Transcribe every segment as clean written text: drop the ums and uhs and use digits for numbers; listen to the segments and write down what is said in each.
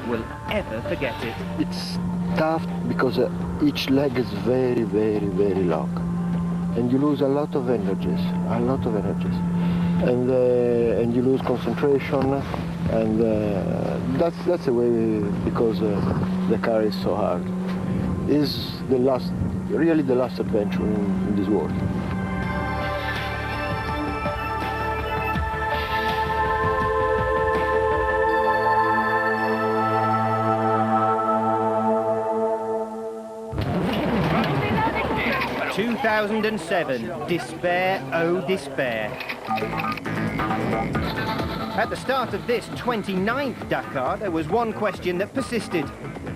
will ever forget it. It's tough because each leg is very, very, very long. And you lose a lot of energies, and you lose concentration, and that's the way, because the car is so hard. It's really the last adventure in this world. ...2007, despair, oh despair. At the start of this 29th Dakar, there was one question that persisted.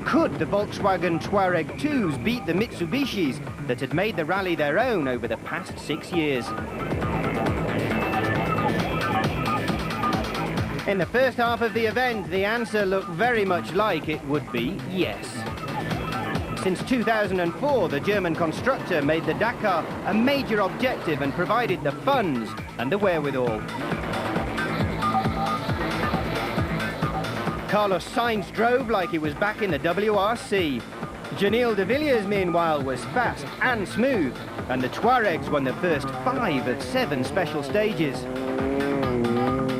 Could the Volkswagen Touareg 2s beat the Mitsubishis that had made the rally their own over the past 6 years? In the first half of the event, the answer looked very much like it would be yes. Since 2004, the German constructor made the Dakar a major objective and provided the funds and the wherewithal. Carlos Sainz drove like he was back in the WRC. Janil de Villiers, meanwhile, was fast and smooth, and the Touaregs won the first 5 of 7 special stages.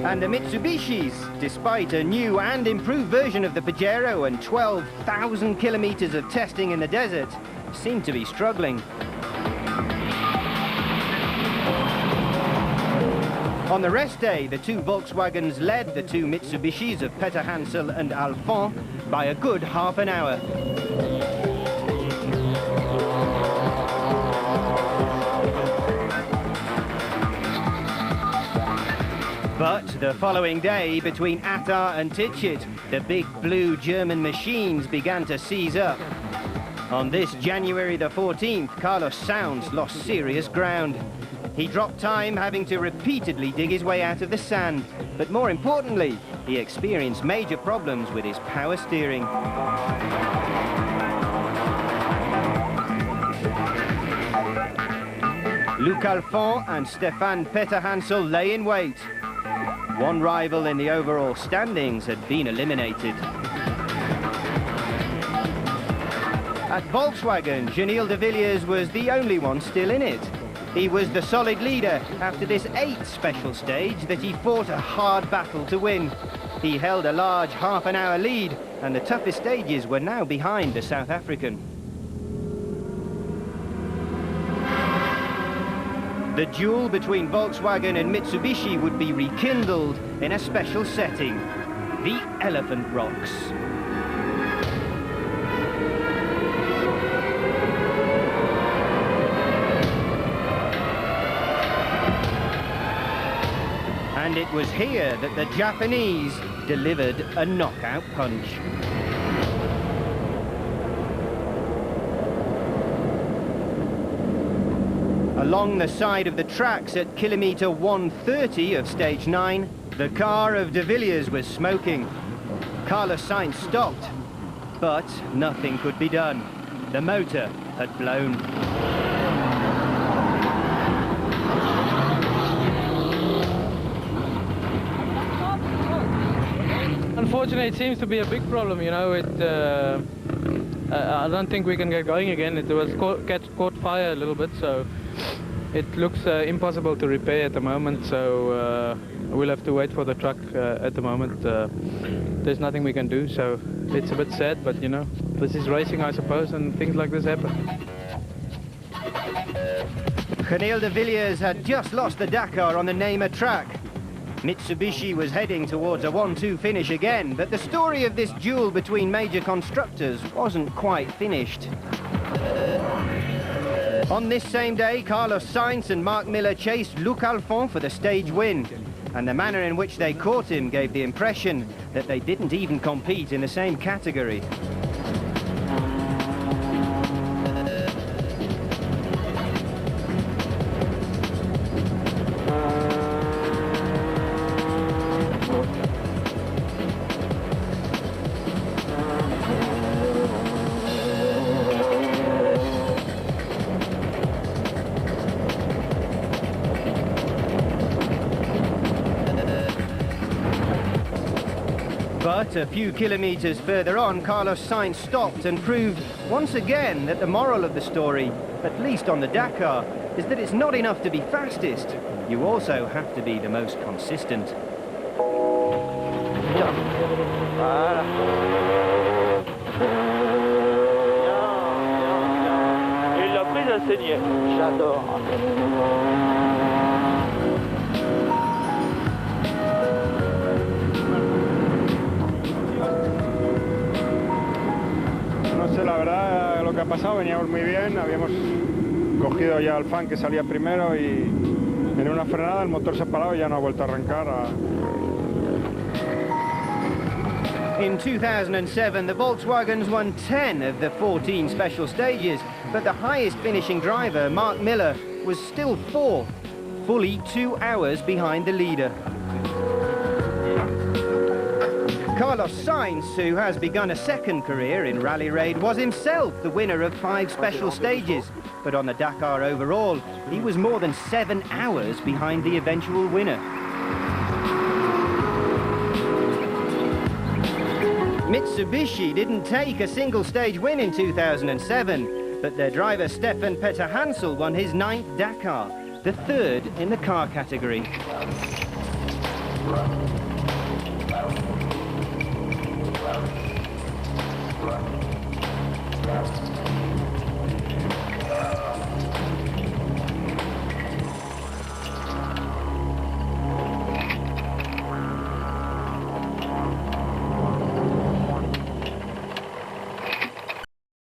And the Mitsubishis, despite a new and improved version of the Pajero and 12,000 kilometers of testing in the desert, seem to be struggling. On the rest day, the two Volkswagens led the two Mitsubishis of Peter Hansel and Alphonse by a good half an hour. But the following day, between Attar and Tichet, the big blue German machines began to seize up. On this January the 14th, Carlos Sainz lost serious ground. He dropped time, having to repeatedly dig his way out of the sand. But more importantly, he experienced major problems with his power steering. Luc Alphonse and Stéphane Peter Hansel lay in wait. One rival in the overall standings had been eliminated. At Volkswagen, Janil de Villiers was the only one still in it. He was the solid leader after this 8th special stage that he fought a hard battle to win. He held a large half-an-hour lead, and the toughest stages were now behind the South African. The duel between Volkswagen and Mitsubishi would be rekindled in a special setting, the Elephant Rocks. And it was here that the Japanese delivered a knockout punch. Along the side of the tracks at kilometre 130 of stage 9, the car of de Villiers was smoking. Carlos Sainz stopped, but nothing could be done. The motor had blown. Unfortunately, it seems to be a big problem, you know. I don't think we can get going again. It was caught fire a little bit, so it looks impossible to repair at the moment, so we'll have to wait for the truck at the moment. There's nothing we can do, so it's a bit sad, but you know, this is racing, I suppose, and things like this happen. Janil de Villiers had just lost the Dakar on the Neymar track. Mitsubishi was heading towards a 1-2 finish again, but the story of this duel between major constructors wasn't quite finished. On this same day, Carlos Sainz and Marc Miller chased Luc Alphonse for the stage win, and the manner in which they caught him gave the impression that they didn't even compete in the same category. But a few kilometres further on, Carlos Sainz stopped and proved once again that the moral of the story, at least on the Dakar, is that it's not enough to be fastest. You also have to be the most consistent. Voilà. Et il l'a prise à saigner. J'adore. No sé, la verdad, lo que ha pasado, veníamos muy bien, habíamos cogido ya al fan que salía primero y en una frenada el motor se ha parado y ya no ha vuelto a arrancar. In 2007, the Volkswagens won 10 of the 14 special stages, but the highest finishing driver, Mark Miller, was still fourth, fully 2 hours behind the leader. Carlos Sainz, who has begun a second career in rally raid, was himself the winner of 5 special stages, but on the Dakar overall, he was more than 7 hours behind the eventual winner. Mitsubishi didn't take a single stage win in 2007, but their driver Stefan Peter Hansel won his 9th Dakar, the 3rd in the car category.